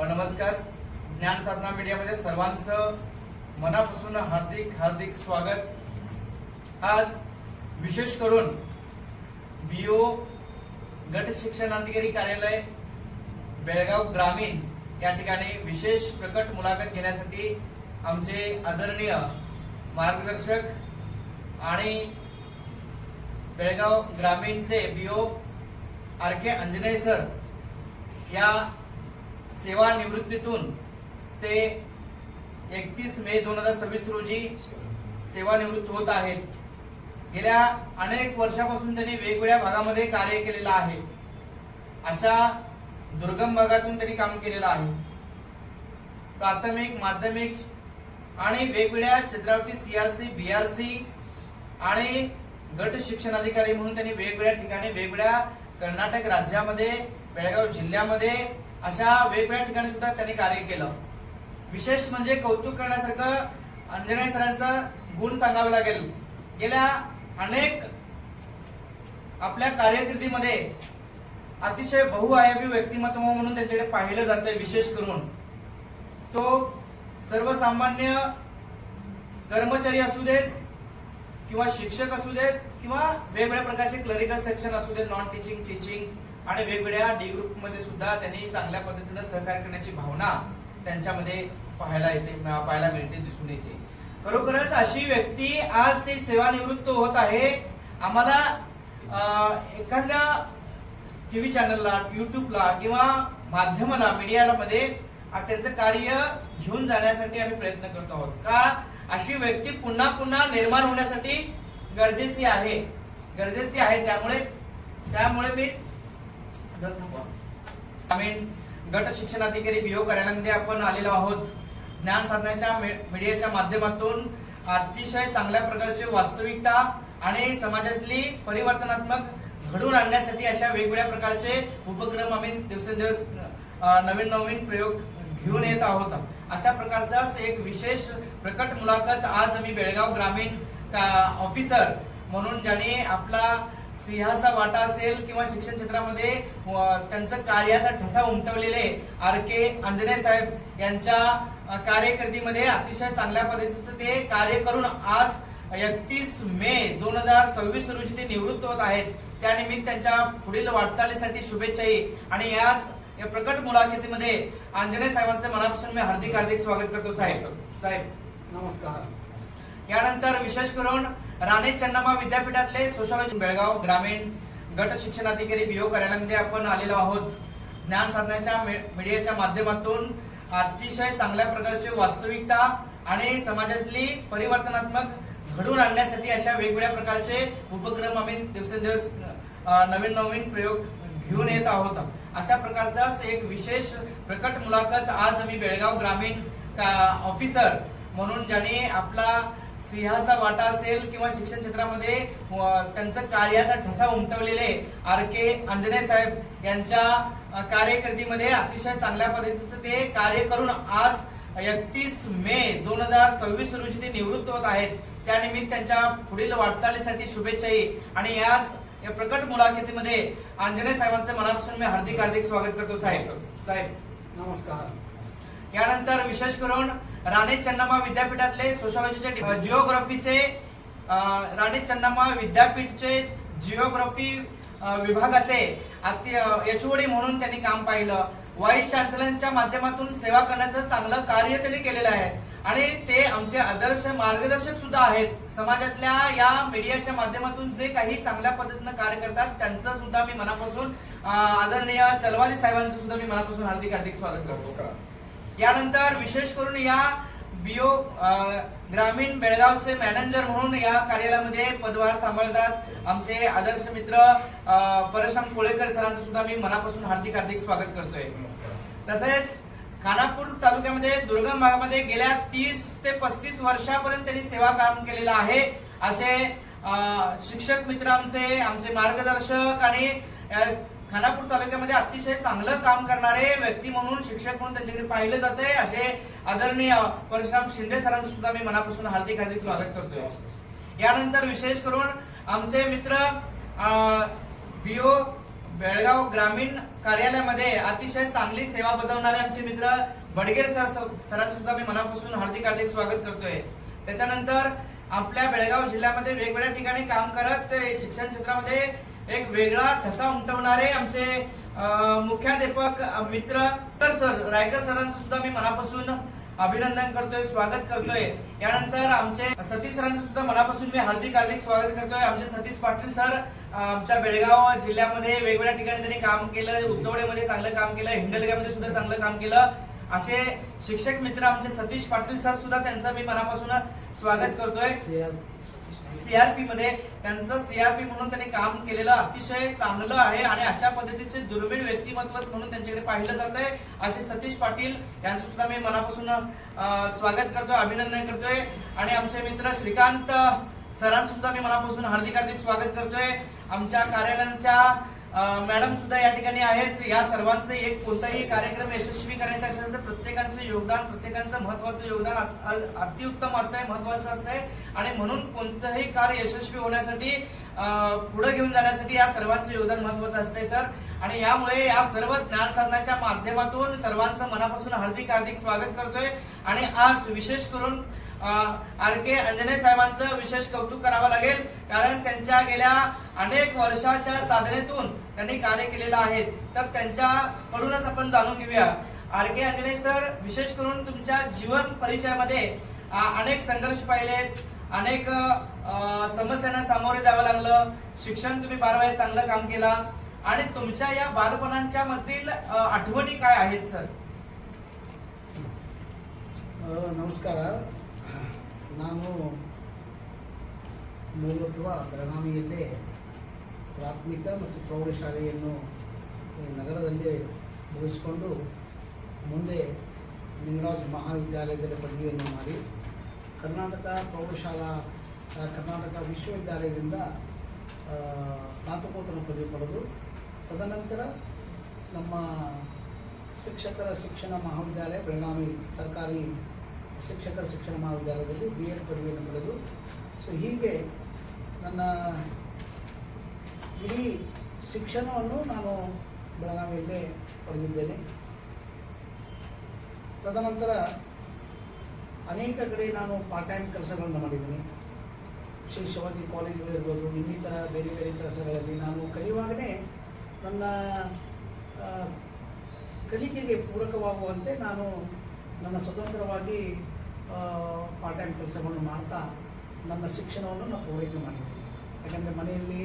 नमस्कार. ज्ञान साधना मीडियामध्ये सर्वांचं मनापासून हार्दिक स्वागत. आज विशेष करून बीओ गट शिक्षणाधिकारी कार्यालय बेळगाव ग्रामीण या ठिकाणी विशेष प्रकट मुलाखत घेण्यासाठी आमचे आदरणीय मार्गदर्शक आणि बेळगाव ग्रामीणचे बीओ आर.के. अंजनेय सर या सेवानिवृत्तीतून ते 31 मे 2026 रोजी सेवानिवृत्त होत आहेत. गेल्या अनेक वर्षापासून त्यांनी वेगवेगळ्या भागामध्ये कार्य केलेलं आहे. अशा दुर्गम भागातून त्यांनी काम केलेलं आहे. प्राथमिक, माध्यमिक आणि वेगवेगळ्या क्षेत्रावरती सीआरसी, बीआरसी आणि गट शिक्षणाधिकारी म्हणून त्यांनी वेगवेगळ्या ठिकाणी वेगवेगळ्या कर्नाटक राज्यामध्ये, बेळगाव जिल्ह्यामध्ये अशा वेगवेगळ्या ठिकाणी सुद्धा त्यांनी कार्य केलं. विशेष म्हणजे कौतुक करण्यासारखं अंजनेय सरांचा गुण सांगावे लागेल. गेल्या अनेक आपल्या कारकिर्दीमध्ये अतिशय बहुआयामी व्यक्तिमत्व म्हणून त्यांच्याकडे पाहिलं जातं. विशेष करून तो सर्वसामान्य कर्मचारी असू देत किंवा शिक्षक असू देत किंवा वेगवेगळ्या प्रकारचे क्लरिकल सेक्शन असू देत, नॉन टीचिंग, टीचिंग आणि वेगवेगळ्या डी ग्रुप मध्ये सुद्धा त्यांनी चांगल्या पद्धतीने सहकार्य करण्याची भावना त्यांच्यामध्ये पाहायला मिळते, दिसून येते. खरोखरच अशी व्यक्ती आज ती सेवानिवृत्त होत आहे. आम्हाला एखाद्या टीव्ही चॅनलला, युट्यूबला किंवा माध्यमाला, मीडियाला मध्ये त्यांचं कार्य घेऊन जाण्यासाठी आम्ही प्रयत्न करत आहोत. का अशी व्यक्ती पुन्हा पुन्हा निर्माण होण्यासाठी गरजेची आहे. त्यामुळे मी ग्रामीण गट शिक्षणाधिकारी बीओ कार्यालयामध्ये आपण आलेलो आहोत. ज्ञान साधनाच्या मीडियाच्या माध्यमातून अतिशय चांगल्या प्रकारची वास्तविकता आणि समाजातली परिवर्तनात्मक घडवून आणण्यासाठी अशा वेगवेगळ्या प्रकारचे उपक्रम आम्ही दिवसेंदिवस नवीन प्रयोग घेऊन येत आहोत. अशा प्रकारचाच एक विशेष प्रकट मुलाखत आज आम्ही बेळगाव ग्रामीण ऑफिसर म्हणून ज्याने आपला सिंहाचा वाटा असेल किंवा शिक्षण क्षेत्रामध्ये त्यांचं कार्याचा ठसा उमटवलेले आर.के. अंजनेय साहेब यांच्या कार्यकिर्दीमध्ये अतिशय चांगल्या पद्धतीचं ते कार्य करून आज 31 मे 2026 रोजी ते निवृत्त होत आहेत. त्यानिमित्त त्यांच्या पुढील वाटचालीसाठी शुभेच्छाही. आणि याच या प्रकट मुलाखतीमध्ये अंजनेय साहेबांचे मनापासून मी हार्दिक स्वागत करतो. साहेब नमस्कार. यानंतर विशेष करून राणी चन्नाम्मा विद्यापीठातले सोशॉलॉजी बेळगाव ग्रामीण गट शिक्षणाधिकारी बीओ कार्यालयामध्ये आपण आलेलो आहोत. ज्ञान साधनाच्या मीडियाच्या माध्यमातून अतिशय चांगल्या प्रकारची वास्तविकता आणि समाजातली परिवर्तनात्मक घडवून आणण्यासाठी अशा वेगवेगळ्या प्रकारचे उपक्रम आम्ही दिवसेंदिवस नवीन प्रयोग घेऊन येत आहोत. अशा प्रकारचाच एक विशेष प्रकट मुलाखत आज आम्ही बेळगाव ग्रामीण ऑफिसर म्हणून ज्याने आपला सिंहाचा वाटा असेल किंवा शिक्षण क्षेत्रामध्ये त्यांचं कार्याचा ठसा उमटवलेले आर.के. अंजनेय साहेब यांच्या कार्यकिर्दीमध्ये अतिशय चांगल्या पद्धतीचं ते कार्य करून आज 31 मे 2026 रोजी ते निवृत्त होत आहेत. त्यानिमित्त त्यांच्या पुढील वाटचालीसाठी शुभेच्छाही. आणि याच या प्रकट मुलाखतीमध्ये अंजनेय साहेबांचे मनापासून मी हार्दिक स्वागत करतो. साहेब नमस्कार. यानंतर विशेष करून राणी चन्नाम्मा विद्यापीठातले सोशॉलॉजीचे जिओग्राफीचे राणी चन्नाम्मा विद्यापीठचे जिओग्राफी विभागाचे एचओडी म्हणून त्यांनी काम पाहिलं. व्हाईस चान्सलरच्या माध्यमातून सेवा करण्याचं चांगलं कार्य त्यांनी केलेलं आहे. आणि ते आमचे आदर्श मार्गदर्शक सुद्धा आहेत. समाजातल्या या मीडियाच्या माध्यमातून जे काही चांगल्या पद्धतीनं कार्य करतात त्यांचं सुद्धा मी मनापासून आदरणीय चलवादी साहेबांचं सुद्धा मी मनापासून हार्दिक स्वागत करतो. यानंतर विशेष करून या बीओ ग्रामीण बेळगावचे मॅनेजर म्हणून या कार्यालयामध्ये पदभार सांभाळतात आमचे आदर्श मित्र परशुराम कोळेकर सरांचं सुद्धा मी मनापासून हार्दिक स्वागत करतोय. तसेच खानापूर तालुक्यामध्ये दुर्गम भागामध्ये गेल्या 30 ते 35 वर्षापर्यंत त्यांनी सेवा काम केलेलं आहे. असे शिक्षक मित्र आमचे मार्गदर्शक आणि खानापूर तालुक्यामध्ये अतिशय चांगलं काम करणारे व्यक्ती म्हणून, शिक्षक म्हणून त्यांच्याकडे पाहिलं जाते. असे आदरणीय परशुराम शिंदे सरांचं सुद्धा मी मनापासून हार्दिक स्वागत करतोय. यानंतर विशेष करून आमचे मित्र बीओ बेळगाव ग्रामीण कार्यालयामध्ये अतिशय चांगली सेवा बजावणारे आमचे मित्र बडगेर सरांचं सुद्धा मी मनापासून हार्दिक स्वागत करतोय। त्याच्यानंतर आपल्या बेळगाव जिल्ह्यामध्ये वेगवेगळ्या ठिकाणी काम करत शिक्षण क्षेत्रामध्ये एक वेगळा ठसा उमटवणारे आमचे मुख्याध्यापक मित्र सर रायकर सरांचं सुद्धा मी मनापासून अभिनंदन करतोय, स्वागत करतोय। यानंतर आमचे सतीश सरांचं सुद्धा मनापासून मी हार्दिक स्वागत करतोय। आमचे सतीश पाटील सर आमच्या बेळगाव जिल्ह्यामध्ये वेगवेगळ्या ठिकाणी त्यांनी काम केलं, उच्चवड्यामध्ये चांगलं काम केलं, हिंडलग्यामध्ये सुद्धा चांगलं काम केलं। असे शिक्षक मित्र आमचे सतीश पाटील सर सुद्धा त्यांचं मी मनापासून स्वागत करतोय। सीआरपी मध्ये त्यांचं सीआरपी म्हणून त्यांनी काम केलेलं अतिशय चांगलं आहे आणि अशा पद्धतीचे दुर्मिळ व्यक्तिमत्व म्हणून त्यांच्याकडे पाहिलं जातंय। असे सतीश पाटील यांचं सुद्धा मी मनापासून स्वागत करतोय, अभिनंदन करतोय। आणि आमचे मित्र श्रीकांत सरांचं सुद्धा मी मनापासून हार्दिक स्वागत करतोय। आमच्या कार्यालयाच्या मॅडम सुद्धा या ठिकाणी आहेत। या सर्वांचं एक कोणताही कार्यक्रम यशस्वी करायचा असेल तर प्रत्येकाचं योगदान, प्रत्येकाचं महत्त्वाचं योगदान अतिउत्तम असतंय, महत्त्वाचं असतंय। आणि म्हणून कोणतंही कार्य यशस्वी होण्यासाठी पुढे घेऊन जाण्यासाठी या सर्वांचं योगदान महत्त्वाचं असतंय सर। आणि यामुळे या सर्व ज्ञान साधनाच्या माध्यमातून सर्वांचं मनापासून हार्दिक स्वागत करतोय। आणि आज विशेष करून RK अंजने साहेबांचं विशेष कौतुक करावं लागेल, कारण त्यांच्या गेल्या अनेक वर्षाच्या साधनेतून त्यांनी कार्य केलेलं आहे। तर त्यांच्याकडूनच आपण जाणून घेऊया। RK अंजने सर, विशेष करून तुमच्या जीवन परिचयामध्ये अनेक संघर्ष पाहिलेत, अनेक समस्यांना सामोरे जावं लागलं। शिक्षण तुम्ही 12वी चांगलं काम केला आणि तुमच्या या बालपणांच्या मधील आठवणी काय आहेत सर? ನಮಸ್ಕಾರ. ನಾನು ಮೂಲತಃ ಬೆಳಗಾವಿಯಲ್ಲೇ ಪ್ರಾಥಮಿಕ ಮತ್ತು ಪ್ರೌಢಶಾಲೆಯನ್ನು ನಗರದಲ್ಲಿ ಮುಗಿಸಿಕೊಂಡು ಮುಂದೆ ಲಿಂಗರಾಜ್ ಮಹಾವಿದ್ಯಾಲಯದಲ್ಲಿ ಪದವಿಯನ್ನು ಮಾಡಿ ಕರ್ನಾಟಕ ವಿಶ್ವವಿದ್ಯಾಲಯದಿಂದ ಸ್ನಾತಕೋತ್ತರ ಪದವಿ ಪಡೆದು ತದನಂತರ ನಮ್ಮ ಶಿಕ್ಷಕರ ಶಿಕ್ಷಣ ಮಹಾವಿದ್ಯಾಲಯ ಬೆಳಗಾವಿ ಸರ್ಕಾರಿ ಶಿಕ್ಷಕರ ಶಿಕ್ಷಣ ಮಹಾವಿದ್ಯಾಲಯದಲ್ಲಿ BEd ಪದವಿಯನ್ನು ಪಡೆದು ಹೀಗೆ ನನ್ನ ಇಡೀ ಶಿಕ್ಷಣವನ್ನು ನಾನು ಬೆಳಗಾವಿಯಲ್ಲೇ ಪಡೆದಿದ್ದೇನೆ। ತದನಂತರ ಅನೇಕ ಕಡೆ ನಾನು ಪಾರ್ಟ್ ಟೈಮ್ ಕೆಲಸಗಳನ್ನು ಮಾಡಿದ್ದೀನಿ, ವಿಶೇಷವಾಗಿ ಕಾಲೇಜುಗಳಿರ್ಬೋದು, ಇನ್ನಿತರ ಬೇರೆ ಬೇರೆ ಕೆಲಸಗಳಲ್ಲಿ ನಾನು ಕಲಿಯುವಾಗಲೇ ನನ್ನ ಕಲಿಕೆಗೆ ಪೂರಕವಾಗುವಂತೆ ನಾನು ನನ್ನ ಸ್ವತಂತ್ರವಾಗಿ ಪಾರ್ಟ್ ಟೈಮ್ ಕೆಲಸಗಳನ್ನು ಮಾಡ್ತಾ ನನ್ನ ಶಿಕ್ಷಣವನ್ನು ನಾನು ಪೂರೈಕೆ ಮಾಡಿದ್ದೀನಿ। ಯಾಕಂದರೆ ಮನೆಯಲ್ಲಿ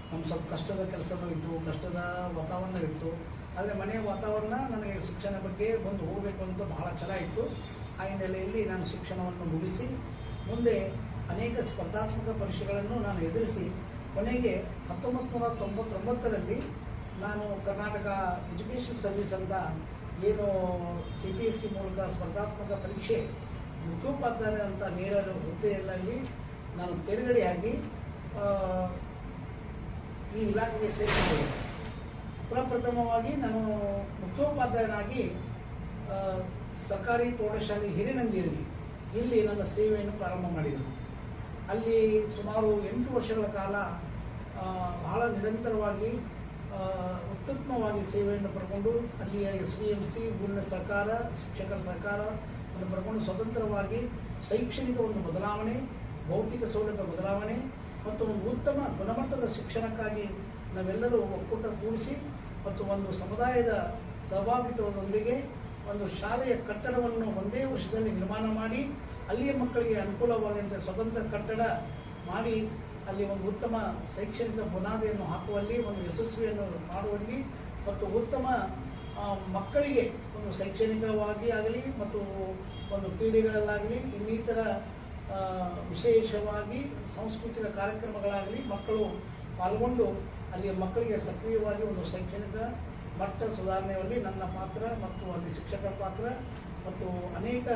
ನಮ್ಮ ಸ್ವಲ್ಪ ಕಷ್ಟದ ಕೆಲಸನೂ ಇತ್ತು, ಕಷ್ಟದ ವಾತಾವರಣ ಇತ್ತು। ಆದರೆ ಮನೆಯ ವಾತಾವರಣ ನನಗೆ ಶಿಕ್ಷಣ ಬಗ್ಗೆ ಬಂದು ಹೋಗಬೇಕು ಅಂತ ಬಹಳ ಛಲ ಇತ್ತು। ಆ ಹಿನ್ನೆಲೆಯಲ್ಲಿ ನಾನು ಶಿಕ್ಷಣವನ್ನು ಮುಗಿಸಿ ಮುಂದೆ ಅನೇಕ ಸ್ಪರ್ಧಾತ್ಮಕ ಪರೀಕ್ಷೆಗಳನ್ನು ನಾನು ಎದುರಿಸಿ ಕೊನೆಗೆ 1999ರಲ್ಲಿ ನಾನು ಕರ್ನಾಟಕ ಎಜುಕೇಷನ್ ಸರ್ವಿಸ್ ಅಂತ ಏನು KPSC ಮೂಲಕ ಸ್ಪರ್ಧಾತ್ಮಕ ಪರೀಕ್ಷೆ ಮುಖ್ಯೋಪಾಧ್ಯಾಯ ಅಂತ ನೀಡಲು ಹುದ್ದೆಯಲ್ಲಿ ನಾನು ತೇರ್ಗಡೆಯಾಗಿ ಈ ಇಲಾಖೆಗೆ ಸೇರಿಕೊಂಡೆ। ಪ್ರಪ್ರಥಮವಾಗಿ ನಾನು ಮುಖ್ಯೋಪಾಧ್ಯಾಯನಾಗಿ ಸರ್ಕಾರಿ ಪ್ರೌಢಶಾಲೆ ಹಿರೇನಂದಿಯಲ್ಲಿ ಇಲ್ಲಿ ನನ್ನ ಸೇವೆಯನ್ನು ಪ್ರಾರಂಭ ಮಾಡಿದರು। ಅಲ್ಲಿ ಸುಮಾರು 8 ವರ್ಷಗಳ ಕಾಲ ಬಹಳ ನಿರಂತರವಾಗಿ ಉತ್ತಮವಾಗಿ ಸೇವೆಯನ್ನು ಪಡ್ಕೊಂಡು ಅಲ್ಲಿಯ SVMC ಊರಿನ ಸಹಕಾರ, ಶಿಕ್ಷಕರ ಸಹಕಾರವನ್ನು ಪಡ್ಕೊಂಡು ಸ್ವತಂತ್ರವಾಗಿ ಶೈಕ್ಷಣಿಕ ಒಂದು ಬದಲಾವಣೆ, ಭೌತಿಕ ಸೌಲಭ್ಯ ಬದಲಾವಣೆ ಮತ್ತು ಒಂದು ಉತ್ತಮ ಗುಣಮಟ್ಟದ ಶಿಕ್ಷಣಕ್ಕಾಗಿ ನಾವೆಲ್ಲರೂ ಒಕ್ಕೂಟ ಕೂಡಿಸಿ ಮತ್ತು ಒಂದು ಸಮುದಾಯದ ಸಹಭಾಗಿತ್ವದೊಂದಿಗೆ ಒಂದು ಶಾಲೆಯ ಕಟ್ಟಡವನ್ನು ಒಂದೇ ವರ್ಷದಲ್ಲಿ ನಿರ್ಮಾಣ ಮಾಡಿ ಅಲ್ಲಿಯ ಮಕ್ಕಳಿಗೆ ಅನುಕೂಲವಾದಂತೆ ಸ್ವತಂತ್ರ ಕಟ್ಟಡ ಮಾಡಿ ಅಲ್ಲಿ ಒಂದು ಉತ್ತಮ ಶೈಕ್ಷಣಿಕ ಬುನಾದಿಯನ್ನು ಹಾಕುವಲ್ಲಿ, ಒಂದು ಯಶಸ್ವಿಯನ್ನು ಮಾಡುವಲ್ಲಿ ಮತ್ತು ಉತ್ತಮ ಮಕ್ಕಳಿಗೆ ಒಂದು ಶೈಕ್ಷಣಿಕವಾಗಿ ಆಗಲಿ ಮತ್ತು ಒಂದು ಕ್ರೀಡೆಗಳಲ್ಲಾಗಲಿ ಇನ್ನಿತರ ವಿಶೇಷವಾಗಿ ಸಾಂಸ್ಕೃತಿಕ ಕಾರ್ಯಕ್ರಮಗಳಾಗಲಿ ಮಕ್ಕಳು ಪಾಲ್ಗೊಂಡು ಅಲ್ಲಿಯ ಮಕ್ಕಳಿಗೆ ಸಕ್ರಿಯವಾಗಿ ಒಂದು ಶೈಕ್ಷಣಿಕ ಮಟ್ಟ ಸುಧಾರಣೆಯಲ್ಲಿ ನನ್ನ ಪಾತ್ರ ಮತ್ತು ಅಲ್ಲಿ ಶಿಕ್ಷಕರ ಪಾತ್ರ ಮತ್ತು ಅನೇಕ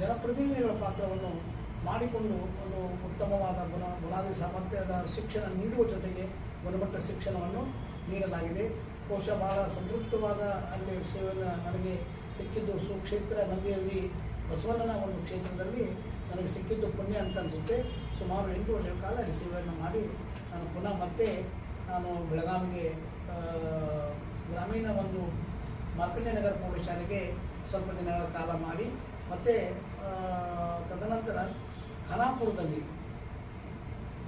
ಜನಪ್ರತಿನಿಧಿಗಳ ಪಾತ್ರವನ್ನು ಮಾಡಿಕೊಂಡು ಒಂದು ಉತ್ತಮವಾದ ಬುನಾದಿ ಸಾಮರ್ಥ್ಯದ ಶಿಕ್ಷಣ ನೀಡುವ ಜೊತೆಗೆ ಗುಣಮಟ್ಟ ಶಿಕ್ಷಣವನ್ನು ನೀಡಲಾಗಿದೆ। ಬಹುಶಃ ಬಹಳ ಸಂತೃಪ್ತವಾದ ಅಲ್ಲಿ ಸೇವೆಯನ್ನು ನನಗೆ ಸಿಕ್ಕಿದ್ದು ಸುಕ್ಷೇತ್ರ ನಂದಿಯಲ್ಲಿ ಬಸವಣ್ಣನ ಒಂದು ಕ್ಷೇತ್ರದಲ್ಲಿ ನನಗೆ ಸಿಕ್ಕಿದ್ದು ಪುಣ್ಯ ಅಂತ ಅನಿಸುತ್ತೆ। ಸುಮಾರು 8 ವರ್ಷಗಳ ಕಾಲ ಅಲ್ಲಿ ಸೇವೆಯನ್ನು ಮಾಡಿ ನಾನು ಪುನಃ ಮತ್ತೆ ನಾನು ಬೆಳಗಾವಿಗೆ ಗ್ರಾಮೀಣ ಒಂದು ಮಾರ್ಕಂಡೆ ನಗರ ಪ್ರೌಢಶಾಲೆಗೆ ಸ್ವಲ್ಪ ದಿನಗಳ ಕಾಲ ಮಾಡಿ ಮತ್ತು ತದನಂತರ ಖಾನಾಪುರದಲ್ಲಿ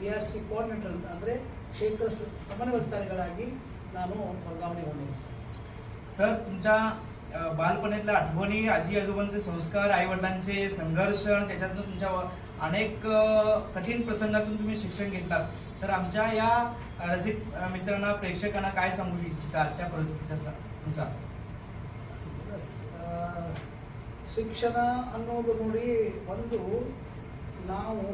DRC ಕೋಆರ್ಡಿನೇಟರ್ ಅಂದರೆ ಕ್ಷೇತ್ರ ಸಮನ್ವಯಾಧಿಕಾರಿಗಳಾಗಿ ನಾನು ವರ್ಗಾವಣೆಗೊಂಡಿದ್ದೆ सर तुमच्या बालपणीतल्या आठवणी, आजी आजोबांचे संस्कार, आई वडिलांचे संघर्ष आणि त्याच्यातून तुमच्या अनेक कठीण प्रसंगातून तुम्ही शिक्षण घेतलात. तर आमच्या या रसिक मित्रांना, प्रेक्षकांना काय सांगू इच्छिता आजच्या परिस्थितीच्या नुसार? ಶಿಕ್ಷಣ ಅನ್ನೋದು ನೋಡಿ, ಒಂದು ನಾವು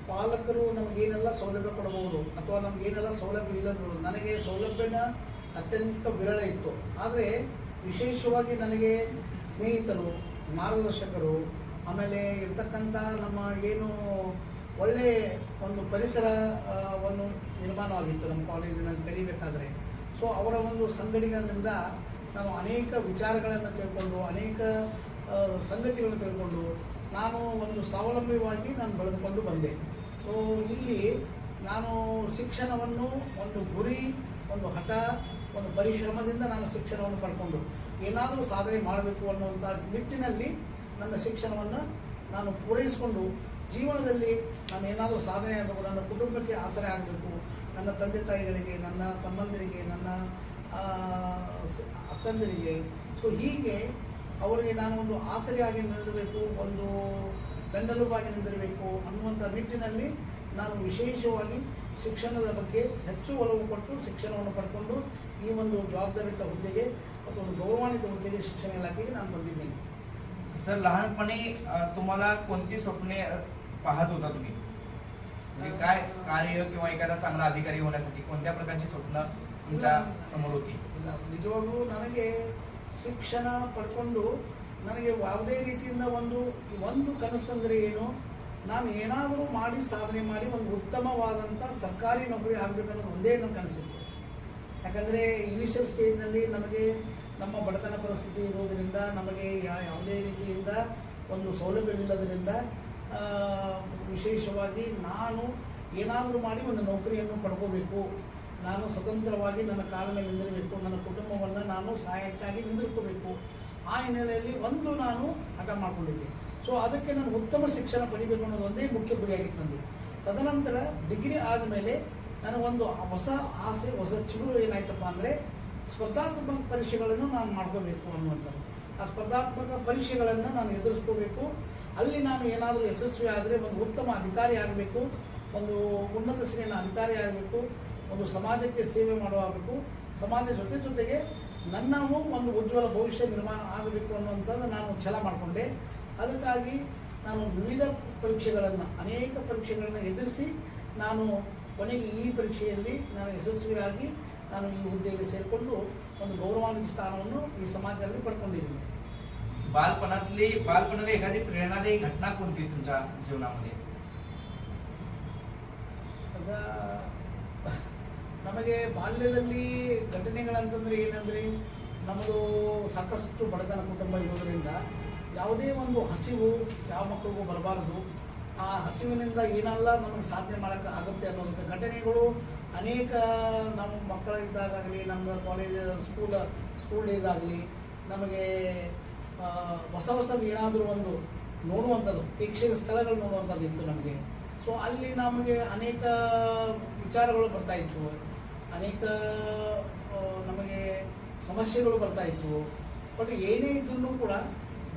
ಪಾಲಕರು ನಮಗೇನೆಲ್ಲ ಸೌಲಭ್ಯ ಕೊಡಬಹುದು ಅಥವಾ ನಮಗೇನೆಲ್ಲ ಸೌಲಭ್ಯ ಇಲ್ಲದ್ರು, ನನಗೆ ಸೌಲಭ್ಯನ ಅತ್ಯಂತ ವಿರಳ ಇತ್ತು. ಆದರೆ ವಿಶೇಷವಾಗಿ ನನಗೆ ಸ್ನೇಹಿತರು, ಮಾರ್ಗದರ್ಶಕರು, ಆಮೇಲೆ ಇರ್ತಕ್ಕಂಥ ನಮ್ಮ ಏನು ಒಳ್ಳೆಯ ಒಂದು ಪರಿಸರವನ್ನು ನಿರ್ಮಾಣವಾಗಿತ್ತು ನಮ್ಮ ಕಾಲೇಜಿನಲ್ಲಿ ಕಲಿಬೇಕಾದ್ರೆ. ಸೊ ಅವರ ಒಂದು ಸಂಗಡಿಗರಿಂದ ನಾನು ಅನೇಕ ವಿಚಾರಗಳನ್ನು ತಿಳ್ಕೊಂಡು, ಅನೇಕ ಸಂಗತಿಗಳನ್ನು ತಿಳ್ಕೊಂಡು ನಾನು ಒಂದು ಸ್ವಾವಲಂಬಿಯಾಗಿ ನಾನು ಬೆಳೆದುಕೊಂಡು ಬಂದೆ. ಸೊ ಇಲ್ಲಿ ನಾನು ಶಿಕ್ಷಣವನ್ನು ಒಂದು ಗುರಿ, ಒಂದು ಹಠ, ಒಂದು ಪರಿಶ್ರಮದಿಂದ ನಾನು ಶಿಕ್ಷಣವನ್ನು ಪಡ್ಕೊಂಡು ಏನಾದರೂ ಸಾಧನೆ ಮಾಡಬೇಕು ಅನ್ನುವಂಥ ನಿಟ್ಟಿನಲ್ಲಿ ನನ್ನ ಶಿಕ್ಷಣವನ್ನು ನಾನು ಪೂರೈಸಿಕೊಂಡು ಜೀವನದಲ್ಲಿ ನಾನು ಏನಾದರೂ ಸಾಧನೆ ಆಗಬೇಕು, ನನ್ನ ಕುಟುಂಬಕ್ಕೆ ಆಸರೆ ಆಗಬೇಕು, ನನ್ನ ತಂದೆ ತಾಯಿಗಳಿಗೆ, ನನ್ನ ತಮ್ಮಂದಿರಿಗೆ, ನನ್ನ ಅಕ್ಕಂದಿರಿಗೆ. ಸೊ ಹೀಗೆ ಅವರಿಗೆ ನಾನು ಒಂದು ಆಸರೆಯಾಗಿ ನಿಲ್ಲಬೇಕು, ಒಂದು ಬೆನ್ನೆಲುಬಾಗಿ ನಿಂದಿರಬೇಕು ಅನ್ನುವಂಥ ನಿಟ್ಟಿನಲ್ಲಿ ನಾನು ವಿಶೇಷವಾಗಿ ಶಿಕ್ಷಣದ ಬಗ್ಗೆ ಹೆಚ್ಚು ಒಲವು ಕೊಟ್ಟು ಶಿಕ್ಷಣವನ್ನು ಪಡ್ಕೊಂಡು ಈ ಒಂದು ಜವಾಬ್ದಾರಿತ ಹುದ್ದೆಗೆ ಮತ್ತು ಒಂದು ಗೌರವಾನ್ವಿತ ಹುದ್ದೆಗೆ ಶಿಕ್ಷಣ ಇಲಾಖೆಗೆ ನಾನು ಬಂದಿದ್ದೇನೆ. सर लहानपणी तुम्हाला कोणती स्वप्ने पाहत होता तुम्ही? म्हणजे काय कार्य किंवा एखादा चांगला अधिकारी होण्यासाठी कोणत्या प्रकारची स्वप्न तुमच्या समोर होती? ಇಲ್ಲ, ನಿಜವಾಗ್ಲೂ ನನಗೆ ಶಿಕ್ಷಣ ಪಡ್ಕೊಂಡು ನನಗೆ ಯಾವುದೇ ರೀತಿಯಿಂದ ಒಂದು ಕನಸಂದರೆ ಏನು, ನಾನು ಏನಾದರೂ ಮಾಡಿ ಸಾಧನೆ ಮಾಡಿ ಒಂದು ಉತ್ತಮವಾದಂಥ ಸರ್ಕಾರಿ ನೌಕರಿ ಆಗಬೇಕನ್ನೋದು ಒಂದೇ ನನ್ನ ಕನಸಿತ್ತು. ಯಾಕಂದರೆ ಇನಿಷಿಯಲ್ ಸ್ಟೇಜ್ನಲ್ಲಿ ನಮಗೆ ನಮ್ಮ ಬಡತನ ಪರಿಸ್ಥಿತಿ ಇರೋದರಿಂದ, ನಮಗೆ ಯಾವುದೇ ರೀತಿಯಿಂದ ಒಂದು ಸೌಲಭ್ಯವಿಲ್ಲದರಿಂದ ವಿಶೇಷವಾಗಿ ನಾನು ಏನಾದರೂ ಮಾಡಿ ಒಂದು ನೌಕರಿಯನ್ನು ಪಡ್ಕೋಬೇಕು, ನಾನು ಸ್ವತಂತ್ರವಾಗಿ ನನ್ನ ಕಾಲ ಮೇಲೆ ನಿಂದಿರಬೇಕು, ನನ್ನ ಕುಟುಂಬವನ್ನು ನಾನು ಸಹಾಯಕ್ಕಾಗಿ ನಿಂದಿರ್ಕೋಬೇಕು. ಆ ಹಿನ್ನೆಲೆಯಲ್ಲಿ ನಾನು ಹಠ ಮಾಡಿಕೊಂಡಿದ್ದೆ. ಸೊ ಅದಕ್ಕೆ ನಾನು ಉತ್ತಮ ಶಿಕ್ಷಣ ಪಡಿಬೇಕು ಅನ್ನೋದು ಒಂದೇ ಮುಖ್ಯ ಗುರಿಯಾಗಿತ್ತು ನಂದು. ತದನಂತರ ಡಿಗ್ರಿ ಆದಮೇಲೆ ನನಗೊಂದು ಹೊಸ ಆಸೆ, ಹೊಸ ಚಿಗುರು ಏನಾಯ್ತಪ್ಪ ಅಂದರೆ ಸ್ಪರ್ಧಾತ್ಮಕ ಪರೀಕ್ಷೆಗಳನ್ನು ನಾನು ಮಾಡ್ಕೋಬೇಕು ಅನ್ನುವಂಥದ್ದು. ಆ ಸ್ಪರ್ಧಾತ್ಮಕ ಪರೀಕ್ಷೆಗಳನ್ನು ನಾನು ಎದುರಿಸ್ಕೋಬೇಕು. ಅಲ್ಲಿ ನಾನು ಏನಾದರೂ ಯಶಸ್ವಿ ಆದರೆ ಒಂದು ಉತ್ತಮ ಅಧಿಕಾರಿ ಆಗಬೇಕು, ಒಂದು ಉನ್ನತ ಶ್ರೇಣಿಯ ಅಧಿಕಾರಿ ಆಗಬೇಕು, ಒಂದು ಸಮಾಜಕ್ಕೆ ಸೇವೆ ಮಾಡಬೇಕು, ಸಮಾಜ ಜೊತೆಗೆ ನನ್ನವು ಒಂದು ಉಜ್ವಲ ಭವಿಷ್ಯ ನಿರ್ಮಾಣ ಆಗಬೇಕು ಅನ್ನುವಂಥದ್ದು ನಾನು ಛಲ ಮಾಡಿಕೊಂಡೆ. ಅದಕ್ಕಾಗಿ ನಾನು ವಿವಿಧ ಪರೀಕ್ಷೆಗಳನ್ನು, ಅನೇಕ ಪರೀಕ್ಷೆಗಳನ್ನು ಎದುರಿಸಿ ನಾನು ಕೊನೆಗೆ ಈ ಪರೀಕ್ಷೆಯಲ್ಲಿ ನಾನು ಯಶಸ್ವಿಯಾಗಿ ನಾನು ಈ ಹುದ್ದೆಯಲ್ಲಿ ಸೇರಿಕೊಂಡು ಒಂದು ಗೌರವಾನ್ವಿತ ಸ್ಥಾನವನ್ನು ಈ ಸಮಾಜದಲ್ಲಿ ಪಡ್ಕೊಂಡಿದ್ದೀನಿ. बालपणातली एखादी प्रेरणादायी घटना कोणती तुमच्या जीवनामध्ये? ಆಗ ನಮಗೆ ಬಾಲ್ಯದಲ್ಲಿ ಘಟನೆಗಳಂತಂದರೆ ಏನಂದರೆ, ನಮ್ಮದು ಸಾಕಷ್ಟು ಬಡತನ ಕುಟುಂಬ ಇರೋದರಿಂದ ಯಾವುದೇ ಒಂದು ಹಸಿವು ಯಾವ ಮಕ್ಕಳಿಗೂ ಬರಬಾರದು. ಆ ಹಸಿವಿನಿಂದ ಏನೆಲ್ಲ ನಮಗೆ ಸಾಧನೆ ಮಾಡೋಕ್ಕೆ ಆಗುತ್ತೆ ಅನ್ನೋದಕ್ಕೆ ಘಟನೆಗಳು ಅನೇಕ ನಮ್ಮ ಮಕ್ಕಳಿದ್ದಾಗಲಿ, ನಮ್ಮ ಕಾಲೇಜ್ ಸ್ಕೂಲ್ ಡೇಸ್ ಆಗಲಿ, ನಮಗೆ ಹೊಸದು ಏನಾದರೂ ಒಂದು ನೋಡುವಂಥದ್ದು, ಪ್ರೇಕ್ಷಣೀಯ ಸ್ಥಳಗಳು ನೋಡುವಂಥದ್ದು ಇತ್ತು ನಮಗೆ. ಸೊ ಅಲ್ಲಿ ನಮಗೆ ಅನೇಕ ವಿಚಾರಗಳು ಬರ್ತಾಯಿತ್ತು, ಅನೇಕ ನಮಗೆ ಸಮಸ್ಯೆಗಳು ಬರ್ತಾಯಿತ್ತು. ಬಟ್ ಏನೇ ಇದ್ರೂ ಕೂಡ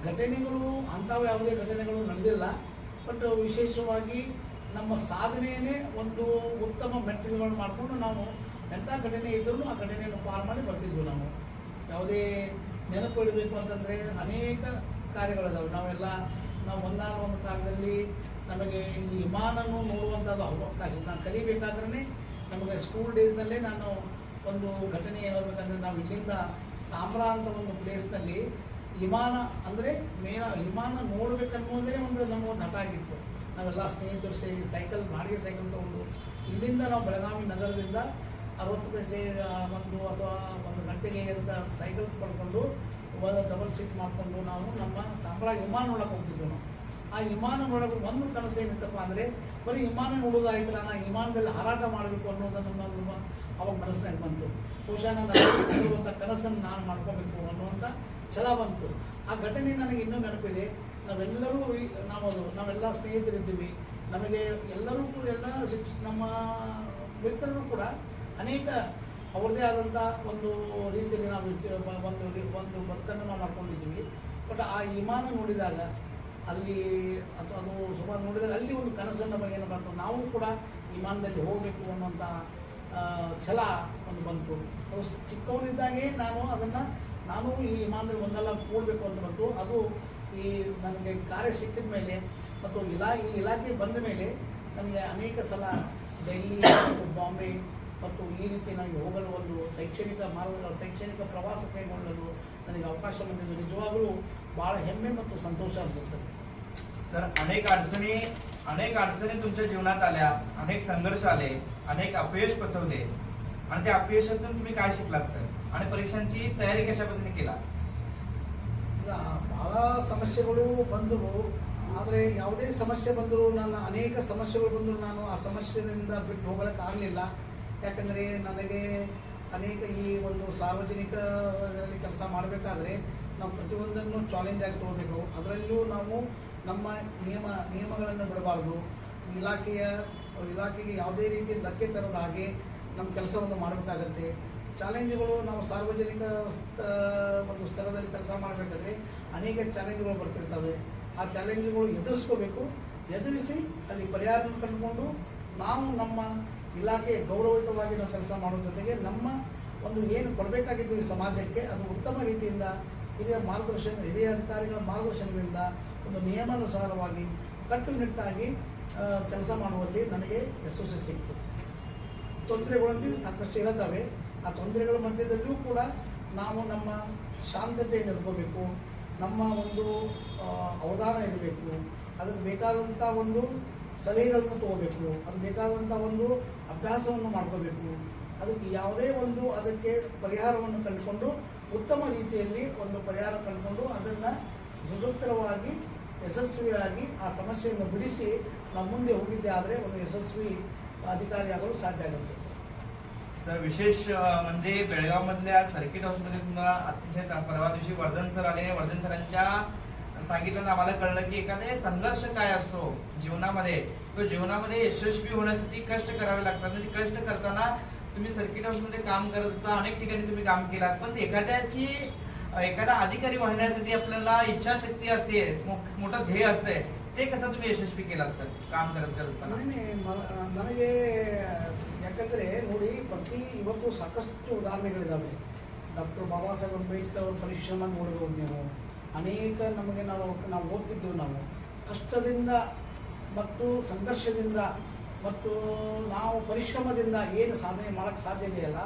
ಘಟನೆಗಳು ಅಂಥವು ಯಾವುದೇ ಘಟನೆಗಳು ನಡೆದಿಲ್ಲ. ಬಟ್ ವಿಶೇಷವಾಗಿ ನಮ್ಮ ಸಾಧನೆಯೇ ಒಂದು ಉತ್ತಮ ಮೆಟ್ಟಿಲುಗಳು ಮಾಡಿಕೊಂಡು ನಾವು ಎಂಥ ಘಟನೆ ಇದ್ದರೂ ಆ ಘಟನೆಯನ್ನು ಪಾರು ಮಾಡಿ ಬರ್ತಿದ್ವು. ಯಾವುದೇ ನೆನಪು ಇಡಬೇಕು ಅಂತಂದರೆ ಅನೇಕ ಕಾರ್ಯಗಳಿದಾವೆ. ನಾವು ಒಂದಾನೊಂದು ಕಾಲದಲ್ಲಿ ನಮಗೆ ಈ ವಿಮಾನವನ್ನು ನೋಡುವಂಥದ್ದು ಅವಕಾಶ, ನಾನು ಕಲಿಬೇಕಾದ್ರೆ ನಮಗೆ ಸ್ಕೂಲ್ ಡೇಸ್ನಲ್ಲೇ ನಾನು ಒಂದು ಘಟನೆ ಹೇಳ್ಬೇಕಂದ್ರೆ, ನಾವು ಇಲ್ಲಿಂದ ಸಾಂಬ್ರಾ ಅಂತ ಒಂದು ಪ್ಲೇಸ್ನಲ್ಲಿ ವಿಮಾನ ಅಂದರೆ ವಿಮಾನ ನೋಡಬೇಕನ್ನುವುದೇ ನಮಗೊಂದು ಹಠ ಆಗಿತ್ತು. ನಾವೆಲ್ಲ ಸ್ನೇಹಿತರು ಸೇರಿ ಬಾಡಿಗೆ ಸೈಕಲ್ ತೊಗೊಂಡು ಇಲ್ಲಿಂದ ನಾವು ಬೆಳಗಾವಿ ನಗರದಿಂದ 60 ಪೈಸೆ ಅಥವಾ ಒಂದು ಗಂಟೆಗೆ ಅಂತ ಸೈಕಲ್ ಪಡ್ಕೊಂಡು ಡಬಲ್ ಸೀಟ್ ಮಾಡಿಕೊಂಡು ನಾವು ನಮ್ಮ ಸಾಂಬ್ರಾ ವಿಮಾನ ನೋಡಕ್ಕೆ ಹೋಗ್ತಿದ್ವಿ ನಾವು. ಆ ವಿಮಾನ ನೋಡೋದು ಒಂದು ಕನಸು ಏನಿತ್ತಪ್ಪ ಅಂದರೆ ಬರೀ ವಿಮಾನ ನೋಡೋದಾಯ್ತು, ನಾನು ವಿಮಾನದಲ್ಲಿ ಹಾರಾಟ ಮಾಡಬೇಕು ಅನ್ನೋದನ್ನು ನಾನು ಅವಾಗ ಮನಸ್ಸಿನಾಗ ಬಂತು. ಬಹುಶಃ ನಾನು ಇರುವಂಥ ಕನಸನ್ನು ನಾನು ಮಾಡ್ಕೋಬೇಕು ಅನ್ನುವಂಥ ಛಲ ಬಂತು. ಆ ಘಟನೆ ನನಗೆ ಇನ್ನೂ ನೆನಪಿದೆ. ನಾವೆಲ್ಲ ಸ್ನೇಹಿತರಿದ್ದೀವಿ. ನಮಗೆ ಎಲ್ಲರೂ ಕೂಡ ನಮ್ಮ ಮಿತ್ರರು ಕೂಡ ಅನೇಕ ಅವ್ರದ್ದೇ ಆದಂಥ ಒಂದು ರೀತಿಯಲ್ಲಿ ನಾವು ಒಂದು ಬದುಕನ್ನು ನಾವು ಮಾಡ್ಕೊಂಡಿದ್ದೀವಿ. ಬಟ್ ಆ ವಿಮಾನ ನೋಡಿದಾಗ ಅಲ್ಲಿ ಅದು ಸುಮಾರು ನೋಡಿದಾಗ ಅಲ್ಲಿ ಒಂದು ಕನಸನ್ನು ನಮಗೆ ಏನು ಬಂತು, ನಾವು ಕೂಡ ವಿಮಾನದಲ್ಲಿ ಹೋಗಬೇಕು ಅನ್ನುವಂಥ ಛಲ ಒಂದು ಬಂತು. ಅದು ಚಿಕ್ಕವನಿದ್ದಾಗೆ ನಾನು ಈ ವಿಮಾನದಲ್ಲಿ ಒಂದೆಲ್ಲ ಕೂಡಬೇಕು ಅಂತ ಬಂತು. ಅದು ಈ ನನಗೆ ಕಾರ್ಯ ಸಿಕ್ಕಿದ ಮೇಲೆ ಮತ್ತು ಈ ಇಲಾಖೆ ಬಂದ ಮೇಲೆ ನನಗೆ ಅನೇಕ ಸಲ ಡೆಲ್ಲಿ ಮತ್ತು ಬಾಂಬೆ ಮತ್ತು ಈ ರೀತಿ ನನಗೆ ಹೋಗಲು ಒಂದು ಶೈಕ್ಷಣಿಕ ಪ್ರವಾಸ ಕೈಗೊಳ್ಳಲು ನನಗೆ ಅವಕಾಶ ಬಂದಿದ್ದು ನಿಜವಾಗಲೂ ಭಾಳ ಹೆಮ್ಮೆ ಮತ್ತು संतोष अनिಸುತ್ತದೆ. सर अनेक अडचणी तुमच्या जीवनात आल्या, अनेक संघर्ष आले, अनेक अपयश पचवले आणि त्या अपयशातून तुम्ही काय शिकलात सर आणि परीक्षांची तयारी कशा पद्धतीने केला? ಭಾಳ ಸಮಸ್ಯೆಗಳು ಬಂದರು. ಆದರೆ ಯಾವುದೇ ಸಮಸ್ಯೆ ಬಂದರೂ ಅನೇಕ ಸಮಸ್ಯೆಗಳು ಬಂದರೂ ನಾನು ಆ ಸಮಸ್ಯೆಯಿಂದ ಬಿಟ್ಟು ಹೋಗಲಿಕ್ಕಾಗಲಿಲ್ಲ. ಯಾಕಂದರೆ ನನಗೆ ಅನೇಕ ಈ ಒಂದು ಸಾರ್ವಜನಿಕ ಇದರಲ್ಲಿ ಕೆಲಸ ಮಾಡಬೇಕಾದ್ರೆ ನಾವು ಪ್ರತಿಯೊಂದನ್ನು ಚಾಲೆಂಜ್ ಆಗಿ ತಗೋಬೇಕು. ಅದರಲ್ಲೂ ನಾವು ನಮ್ಮ ನಿಯಮಗಳನ್ನು ಬಿಡಬಾರ್ದು. ಇಲಾಖೆಗೆ ಯಾವುದೇ ರೀತಿಯ ಧಕ್ಕೆ ತರದ ಹಾಗೆ ನಮ್ಮ ಕೆಲಸವನ್ನು ಮಾಡಬೇಕಾಗತ್ತೆ. ಚಾಲೆಂಜ್ಗಳು ನಾವು ಸಾರ್ವಜನಿಕ ಒಂದು ಸ್ಥಳದಲ್ಲಿ ಕೆಲಸ ಮಾಡಬೇಕಾದ್ರೆ ಅನೇಕ ಚಾಲೆಂಜ್ಗಳು ಬರ್ತಿರ್ತವೆ. ಆ ಚಾಲೆಂಜ್ಗಳು ಎದುರಿಸ್ಕೋಬೇಕು. ಎದುರಿಸಿ ಅಲ್ಲಿ ಪರಿಹಾರವನ್ನು ಕಂಡುಕೊಂಡು ನಾವು ನಮ್ಮ ಇಲಾಖೆ ಗೌರವಯುತವಾಗಿ ನಾವು ಕೆಲಸ ಮಾಡೋ ಜೊತೆಗೆ ನಮ್ಮ ಒಂದು ಏನು ಕೊಡಬೇಕಾಗಿದ್ದು ಈ ಸಮಾಜಕ್ಕೆ ಅದು ಉತ್ತಮ ರೀತಿಯಿಂದ ಹಿರಿಯ ಅಧಿಕಾರಿಗಳ ಮಾರ್ಗದರ್ಶನದಿಂದ ಒಂದು ನಿಯಮಾನುಸಾರವಾಗಿ ಕಟ್ಟುನಿಟ್ಟಾಗಿ ಕೆಲಸ ಮಾಡುವಲ್ಲಿ ನನಗೆ ಯಶಸ್ಸು ಸಿಕ್ತು. ತೊಂದರೆಗಳಂತೂ ಸಾಕಷ್ಟು ಇರುತ್ತವೆ. ಆ ತೊಂದರೆಗಳ ಮಧ್ಯದಲ್ಲಿಯೂ ಕೂಡ ನಾವು ನಮ್ಮ ಶಾಂತತೆಯನ್ನು ಇಟ್ಕೋಬೇಕು. ನಮ್ಮ ಒಂದು ಅವಧಾನ ಇರಬೇಕು. ಅದಕ್ಕೆ ಬೇಕಾದಂಥ ಒಂದು ಸಲಹೆಗಳನ್ನು ತಗೋಬೇಕು. ಅದಕ್ಕೆ ಬೇಕಾದಂಥ ಒಂದು ಅಭ್ಯಾಸವನ್ನು ಮಾಡ್ಕೋಬೇಕು. ಅದಕ್ಕೆ ಯಾವುದೇ ಒಂದು ಅದಕ್ಕೆ ಪರಿಹಾರವನ್ನು ಕಂಡುಕೊಂಡು ಉತ್ತಮ ರೀತಿಯಲ್ಲಿ ಒಂದು ಪರಿಹಾರ ಕಂಡುಕೊಂಡು ಅದನ್ನು ಸುಸೂತ್ರವಾಗಿ ಯಶಸ್ವಿಯಾಗಿ ಆ ಸಮಸ್ಯೆಯನ್ನು ಬಿಡಿಸಿ ನಾವು ಮುಂದೆ ಹೋಗಿದ್ದೆ ಆದರೆ ಒಂದು ಯಶಸ್ವಿ अधिकारी साध्य आಗುತ್ತೆ. सर विशेष म्हणजे बेळगाव मधल्या सर्किट हाऊसमध्ये तुम्हाला अतिशय परवा दिवशी वर्धन सर आले. वर्धन सरांच्या सांगितलं आम्हाला कळलं की एखादे संघर्ष काय असतो जीवनामध्ये, तो जीवनामध्ये यशस्वी होण्यासाठी कष्ट करावे लागतात. आणि कष्ट करताना तुम्ही सर्किट हाऊसमध्ये काम करत होता, अनेक ठिकाणी तुम्ही काम केलात, पण एखादा अधिकारी होण्यासाठी आपल्याला इच्छाशक्ती असते, मोठं ध्येय असते. ते कसं तुम्ही यशस्वी केलात सर काम करत असताना? ನನಗೆ ಯಾಕಂದರೆ ನೋಡಿ ಇವತ್ತು ಸಾಕಷ್ಟು ಉದಾಹರಣೆಗಳಿದ್ದಾವೆ. ಡಾಕ್ಟರ್ ಬಾಬಾ ಸಾಹೇಬ್ ಅಂಬೇಡ್ಕರ್ ಅವರ ಪರಿಶ್ರಮ ನೋಡಬಹುದು ನೀವು. ಅನೇಕ ನಮಗೆ ನಾವು ಓದ್ತಿದ್ದೆವು. ನಾವು ಕಷ್ಟದಿಂದ ಮತ್ತು ಸಂಘರ್ಷದಿಂದ ಮತ್ತು ನಾವು ಪರಿಶ್ರಮದಿಂದ ಏನು ಸಾಧನೆ ಮಾಡೋಕ್ಕೆ ಸಾಧ್ಯ ಇದೆಯಲ್ಲ